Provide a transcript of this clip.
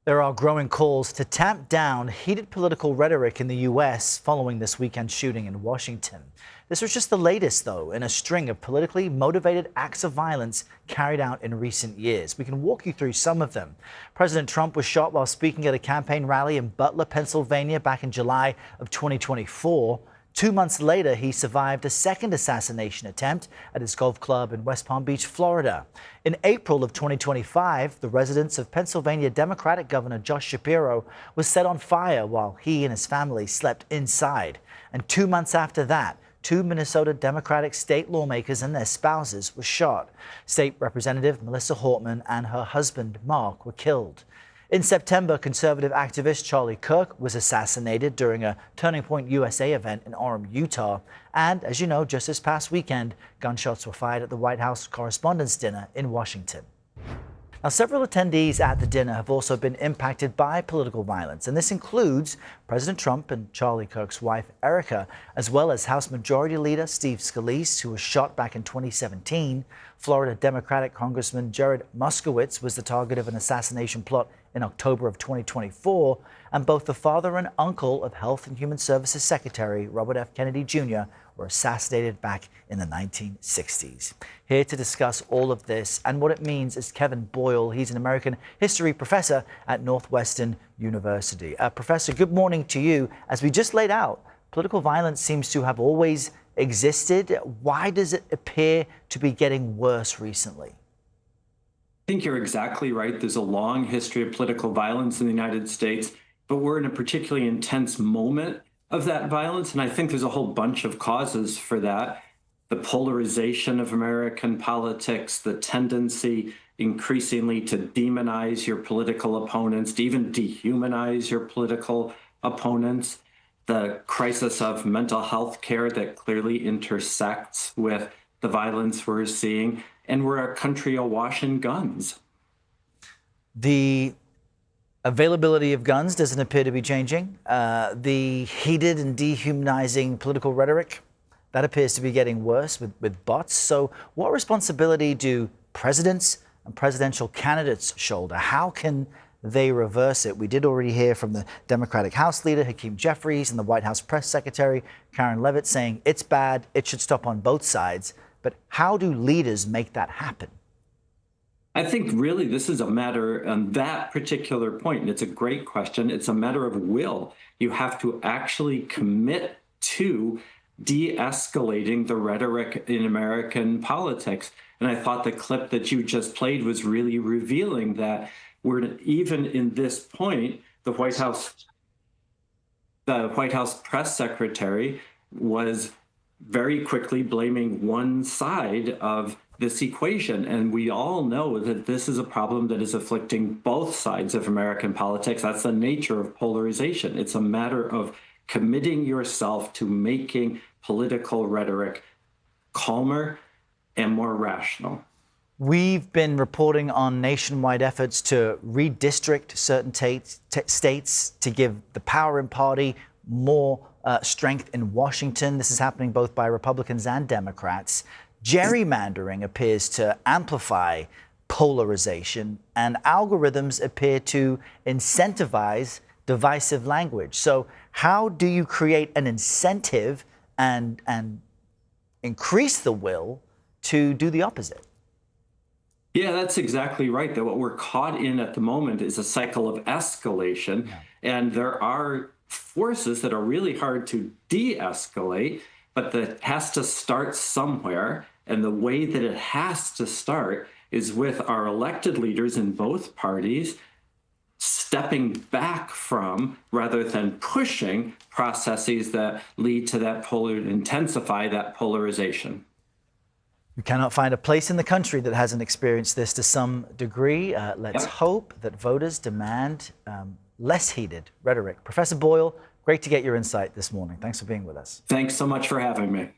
There are growing calls to tamp down heated political rhetoric in the U.S. following this weekend shooting in Washington. This was just the latest, though, in a string of politically motivated acts of violence carried out in recent years. We can walk you through some of them. President Trump was shot while speaking at a campaign rally in Butler, Pennsylvania back in July of 2024. 2 months later, he survived a second assassination attempt at his golf club in West Palm Beach, Florida. In April of 2025, the residence of Pennsylvania Democratic Governor Josh Shapiro was set on fire while he and his family slept inside. And 2 months after that, 2 Minnesota Democratic state lawmakers and their spouses were shot. State Representative Melissa Hortman and her husband, Mark, were killed. In September, conservative activist Charlie Kirk was assassinated during a Turning Point USA event in Orem, Utah. And, as you know, just this past weekend, gunshots were fired at the White House Correspondents' Dinner in Washington. Now, several attendees at the dinner have also been impacted by political violence, and this includes President Trump and Charlie Kirk's wife, Erica, as well as House Majority Leader Steve Scalise, who was shot back in 2017. Florida Democratic Congressman Jared Moskowitz was the target of an assassination plot in October of 2024, and both the father and uncle of Health and Human Services Secretary Robert F. Kennedy Jr. were assassinated back in the 1960s. Here to discuss all of this and what it means is Kevin Boyle. He's an American history professor at Northwestern University. Professor, good morning to you. As we just laid out, political violence seems to have always existed. Why does it appear to be getting worse recently? I think you're exactly right. There's a long history of political violence in the United States, but we're in a particularly intense moment of that violence. And I think there's a whole bunch of causes for that. The polarization of American politics, the tendency increasingly to demonize your political opponents, to even dehumanize your political opponents, the crisis of mental health care that clearly intersects with the violence we're seeing, and we're a country awash in guns. The availability of guns doesn't appear to be changing. The heated and dehumanizing political rhetoric, that appears to be getting worse with bots. So what responsibility do presidents and presidential candidates shoulder? How can they reverse it? We did already hear from the Democratic House Leader, Hakeem Jeffries, and the White House Press Secretary, Karen Leavitt, saying it's bad, it should stop on both sides. But how do leaders make that happen? I think really this is a matter on that particular point, and it's a great question. It's a matter of will. You have to actually commit to de-escalating the rhetoric in American politics. And I thought the clip that you just played was really revealing that we're even in this point, the White House press secretary was very quickly blaming one side of this equation. And we all know that this is a problem that is afflicting both sides of American politics. That's the nature of polarization. It's a matter of committing yourself to making political rhetoric calmer and more rational. We've been reporting on nationwide efforts to redistrict certain states to give the powering party more strength in Washington. This is happening both by Republicans and Democrats. Gerrymandering appears to amplify polarization, and algorithms appear to incentivize divisive language. So how do you create an incentive and increase the will to do the opposite? Yeah, that's exactly right. That what we're caught in at the moment is a cycle of escalation, and there are forces that are really hard to de-escalate, but that has to start somewhere. And the way that it has to start is with our elected leaders in both parties stepping back from, rather than pushing, processes that lead to that intensify that polarization. You cannot find a place in the country that hasn't experienced this to some degree. Let's hope that voters demand less heated rhetoric. Professor Boyle, great to get your insight this morning. Thanks for being with us. Thanks so much for having me.